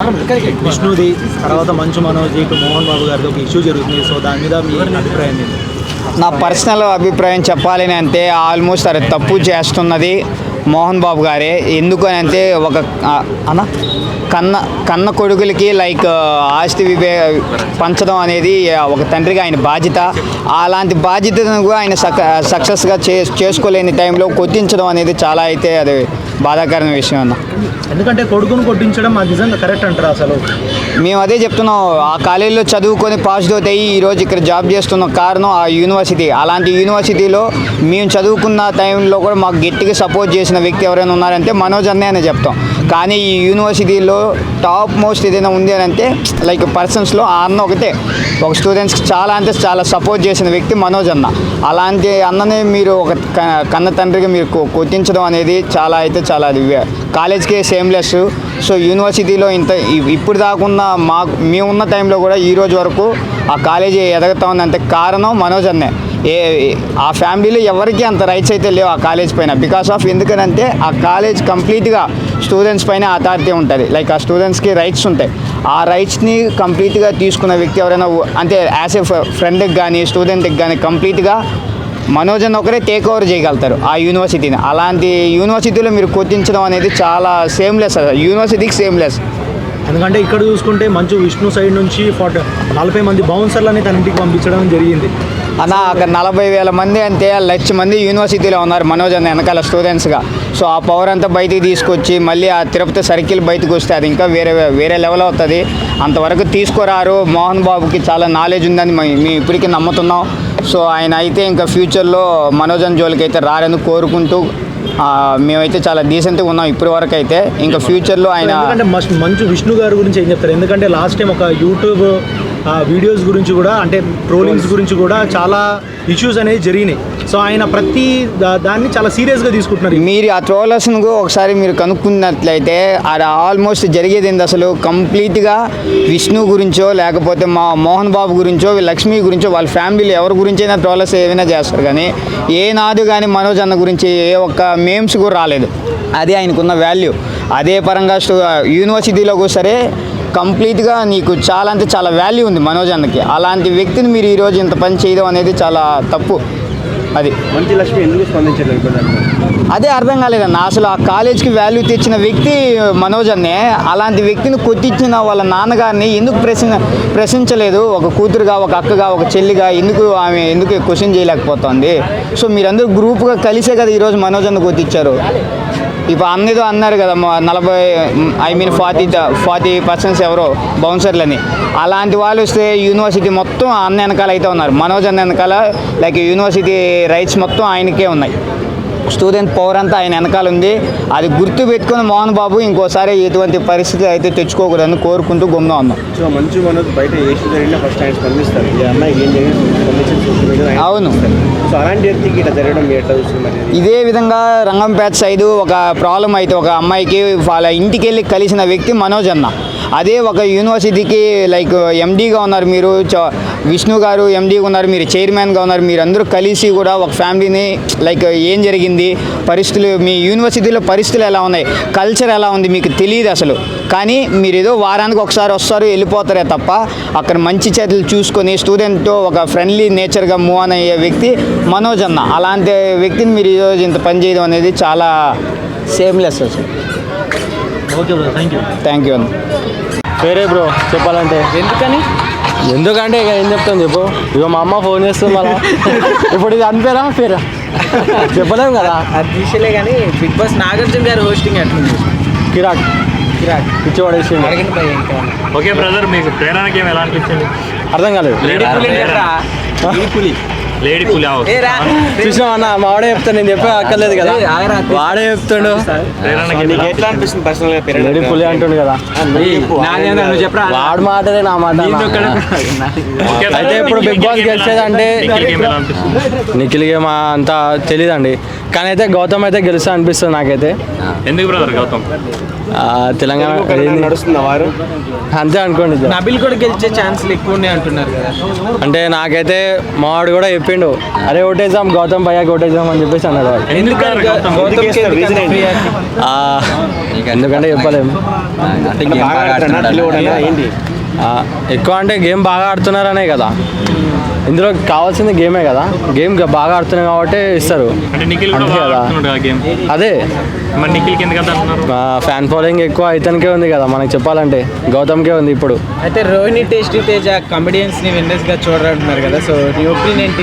విష్ణుది తర్వాత మంచు మనోజ్ ఇటు మోహన్ బాబు గారితో ఒక ఇష్యూ జరుగుతుంది. సో దాని మీద మీ అభిప్రాయం ఏంటి? నా పర్సనల్ అభిప్రాయం చెప్పాలని అంటే ఆల్మోస్ట్ అది తప్పు చేస్తున్నది మోహన్ బాబు గారే. ఎందుకని అంటే ఒక కన్న కొడుకులకి లైక్ ఆస్తి పంచడం అనేది ఒక తండ్రిగా ఆయన బాధ్యత. అలాంటి బాధ్యతను కూడా ఆయన సక్సెస్గా చేసుకోలేని టైంలో కొట్టించడం అనేది చాలా అయితే అది బాధాకరమైన విషయం అన్న. ఎందుకంటే కొడుకును కొట్టించడం అది నిజంగా కరెక్ట్ అంటారా? అసలు మేము అదే చెప్తున్నాం. ఆ కాలేజీలో చదువుకొని పాస్ అవుట్ అయ్యి ఈరోజు ఇక్కడ జాబ్ చేస్తున్న కారణం ఆ యూనివర్సిటీ. అలాంటి యూనివర్సిటీలో మేము చదువుకున్న టైంలో కూడా మాకు గట్టిగా సపోర్ట్ చేసిన వ్యక్తి ఎవరైనా ఉన్నారంటే మనోజ్ అన్నే అని చెప్తాం. కానీ ఈ యూనివర్సిటీలో టాప్ మోస్ట్ ఏదైనా ఉంది అని అంటే లైక్ పర్సన్స్లో ఆ అన్న ఒకటే. ఒక స్టూడెంట్స్కి చాలా అంటే చాలా సపోర్ట్ చేసిన వ్యక్తి మనోజ్ అన్న. అలాంటి అన్ననే మీరు ఒక కన్న తండ్రిగా మీరు కొట్టించడం అనేది చాలా అయితే చాలా అది కాలేజ్కే సేమ్లెస్. సో యూనివర్సిటీలో ఇప్పుడు దాకున్న మేమున్న టైంలో కూడా ఈ రోజు వరకు ఆ కాలేజీ ఎదగతా ఉందంటే కారణం మనోజ్ అన్నే. ఆ ఫ్యామిలీలో ఎవరికి అంత రైట్స్ అయితే లేవు ఆ కాలేజ్ పైన. బికాస్ ఆఫ్ ఎందుకనంటే ఆ కాలేజ్ కంప్లీట్గా స్టూడెంట్స్ పైన అథారిటీ ఉంటుంది. లైక్ ఆ స్టూడెంట్స్కి రైట్స్ ఉంటాయి. ఆ రైట్స్ని కంప్లీట్గా తీసుకున్న వ్యక్తి ఎవరైనా అంటే యాజ్ ఏ ఫ్రెండ్కి కానీ స్టూడెంట్కి కానీ కంప్లీట్గా మనోజ్ అన్న ఒకరే టేక్ ఓవర్ చేయగలుగుతారు ఆ యూనివర్సిటీని. అలాంటి యూనివర్సిటీలో మీరు కొట్టించడం అనేది చాలా సేమ్లెస్. యూనివర్సిటీకి సేమ్లెస్. ఎందుకంటే ఇక్కడ చూసుకుంటే మంచు విష్ణు సైడ్ నుంచి 40 మంది బౌన్సర్లని తన ఇంటికి పంపించడం జరిగింది అన్న. అక్కడ 40,000 మంది అంటే 1,00,000 మంది యూనివర్సిటీలో ఉన్నారు మనోజ్ అన్న వెనకాల స్టూడెంట్స్గా. సో ఆ పవర్ అంతా బయటికి తీసుకొచ్చి మళ్ళీ ఆ తిరుపతి సర్కిల్ బయటకు వస్తే అది ఇంకా వేరే లెవెల్ అవుతుంది. అంతవరకు తీసుకురారు. మోహన్ బాబుకి చాలా నాలెడ్జ్ ఉందని మేము ఇప్పటికీ నమ్ముతున్నాం. సో ఆయన అయితే ఇంకా ఫ్యూచర్లో మనోజ్ అన్న జోలికి అయితే రారని కోరుకుంటూ మేమైతే చాలా డీసెంట్గా ఉన్నాం ఇప్పటి వరకు అయితే. ఇంకా ఫ్యూచర్లో ఆయన మంచు విష్ణు గారి గురించి ఏం చెప్తారు? ఎందుకంటే లాస్ట్ టైం ఒక యూట్యూబ్ వీడియోస్ గురించి కూడా అంటే ట్రోలింగ్స్ గురించి కూడా చాలా ఇష్యూస్ అనేవి జరిగినాయి. సో ఆయన ప్రతి దాన్ని చాలా సీరియస్గా తీసుకుంటున్నారు. మీరు ఆ ట్రోలర్స్ను ఒకసారి మీరు కనుక్కున్నట్లయితే అది ఆల్మోస్ట్ జరిగేది ఏంది అసలు కంప్లీట్గా విష్ణు గురించో లేకపోతే మా మోహన్ బాబు గురించో లక్ష్మి గురించో వాళ్ళ ఫ్యామిలీలో ఎవరి గురించైనా ట్రోలర్స్ ఏమైనా చేస్తారు. కానీ ఏనాడు కానీ మనోజ్ అన్న గురించి ఏ ఒక్క మేమ్స్ కూడా రాలేదు. అది ఆయనకున్న వాల్యూ. అదే పరంగా యూనివర్సిటీలోకి సరే కంప్లీట్గా నీకు చాలా అంటే చాలా వాల్యూ ఉంది మనోజ్ అన్నకి. అలాంటి వ్యక్తిని మీరు ఈరోజు ఇంత పని చేయడం అనేది చాలా తప్పు. అది మంచి లక్ష్మి ఎందుకు స్పందించలేదు? అదే అర్థం కాలేదన్న. అసలు ఆ కాలేజ్కి వాల్యూ తెచ్చిన వ్యక్తి మనోజ్ అన్నే. అలాంటి వ్యక్తిని కొట్టించిన వాళ్ళ నాన్నగారిని ఎందుకు ప్రశ్నించలేదు? ఒక కూతురుగా, ఒక అక్కగా, ఒక చెల్లిగా ఆమె ఎందుకు క్వశ్చన్ చేయలేకపోతుంది? సో మీరందరూ గ్రూప్గా కలిసే కదా ఈరోజు మనోజ్ అన్న కొట్టించారు. ఇప్పుడు అన్నిదో అన్నారు కదా 40% ఎవరో బౌన్సర్లని. అలాంటి వాళ్ళు వస్తే యూనివర్సిటీ మొత్తం అన్న వెనకాల అయితే ఉన్నారు. మనోజ్ అన్న వెనకాల లైక్ యూనివర్సిటీ రైట్స్ మొత్తం ఆయనకే ఉన్నాయి. స్టూడెంట్ పవర్ అంతా ఆయన వెనకాల ఉంది. అది గుర్తు పెట్టుకుని మోహన్ బాబు ఇంకోసారి ఎటువంటి పరిస్థితి అయితే తెచ్చుకోకూడదని కోరుకుంటూ గమ్మున ఉన్నాం. సో మంచు మనోజ్ బయట ఫస్ట్ ఆయన స్పందిస్తారు. అవును. సో అలాంటి వ్యక్తికి ఇట్లా జరగడం ఎట్లా చూస్తున్నారు? ఇదే విధంగా రంగంపేట సైడు ఒక ప్రాబ్లం అయితే ఒక అమ్మాయికి వాళ్ళ ఇంటికి వెళ్ళి కలిసిన వ్యక్తి మనోజ్ అన్న. అదే ఒక యూనివర్సిటీకి లైక్ ఎండీగా ఉన్నారు మీరు, విష్ణు గారు ఎండీగా ఉన్నారు, మీరు చైర్మన్గా ఉన్నారు. మీరు అందరూ కలిసి కూడా ఒక ఫ్యామిలీని లైక్ ఏం జరిగింది, పరిస్థితులు, మీ యూనివర్సిటీలో పరిస్థితులు ఎలా ఉన్నాయి, కల్చర్ ఎలా ఉంది మీకు తెలియదు అసలు. కానీ మీరు ఏదో వారానికి ఒకసారి వస్తారు వెళ్ళిపోతారే తప్ప అక్కడ మంచి చేతులు చూసుకొని స్టూడెంట్తో ఒక ఫ్రెండ్లీ నేచర్గా మూవ్ ఆన్ అయ్యే వ్యక్తి మనోజ్ అన్న. అలాంటి వ్యక్తిని మీరు ఈరోజు ఇంత పని చేయడం అనేది చాలా సేమ్లెస్ అసలు. ఓకే బ్రో, థ్యాంక్ యూ అన్న. వేరే బ్రో చెప్పాలంటే ఎందుకంటే ఇక ఏం చెప్తాను చెప్పు. ఇక మా అమ్మ ఫోన్ చేస్తుంది మళ్ళా. ఇప్పుడు ఇది అనిపేరా పేరా చెప్పలేము కదా. అది తీసేలే కానీ బిగ్ బాస్ నాగార్జున గారు హోస్టింగ్ ఎట్లుంది? కిరాక్ పిచ్చి పడేసి. ఓకే బ్రదర్, మీకు ప్రేరణకి ఎలా అనిపించింది? అర్థం కాలేదు. లేడీ పులి చూసినావు అన్న, మా వాడే చెప్తాను, నేను చెప్పే అక్కర్లేదు కదా, వాడే చెప్తాడు. ఎట్లా అనిపిస్తుంది పర్సనల్ గా? లేడీ పులి అంటుండు కదా, వాడు మాటలే నా మాట. అయితే ఇప్పుడు బిగ్ బాస్ గెలిచేదంటే నిఖిల్ గేమ్ అంతా తెలీదండి. కానీ అయితే గౌతమ్ అయితే గెలుస్తా అనిపిస్తుంది నాకైతే. ఎందుకు బ్రదర్ గౌతమ్? తెలంగాణ నడుస్తున్న వారు అంతే అనుకోండి. నబిల్ కూడా గెలిచే ఛాన్సులు ఎక్కువ ఉన్నాయి అంటున్నారు కదా. అంటే నాకైతే మావాడు కూడా చెప్పిండు, అరే ఓటేద్దాం గౌతమ్ భయ్యాకి ఓటేద్దాం అని చెప్పేసి అన్నాడు వాడు. ఎందుకు గౌతమ్? ఎందుకంటే చెప్పలేము. ఏంటి ఎక్కువ అంటే గేమ్ బాగా ఆడుతున్నారనే కదా, ఇందులో కావాల్సింది గేమే కదా, గేమ్ బాగా ఆడుతున్నాయి కాబట్టి ఇస్తారు. అంటే నిఖిల్ కూడా అంతే బాగా కదా. ఆడుతున్నాడు ఆ గేమ్. అదే మరి నిఖిల్కి ఎందుకు అంత అంటున్నారు? ఫ్యాన్ ఫాలోయింగ్ ఎక్కువ ఇతనికే ఉంది కదా, మనకి చెప్పాలంటే గౌతమ్కే ఉంది ఇప్పుడు. అయితే రోహిణి టేస్టీ తేజ కమెడియన్స్ ని విన్నర్స్ గా చూడాలంటున్నారు కదా. సో నీ ఒపీనియన్ ఏంటి?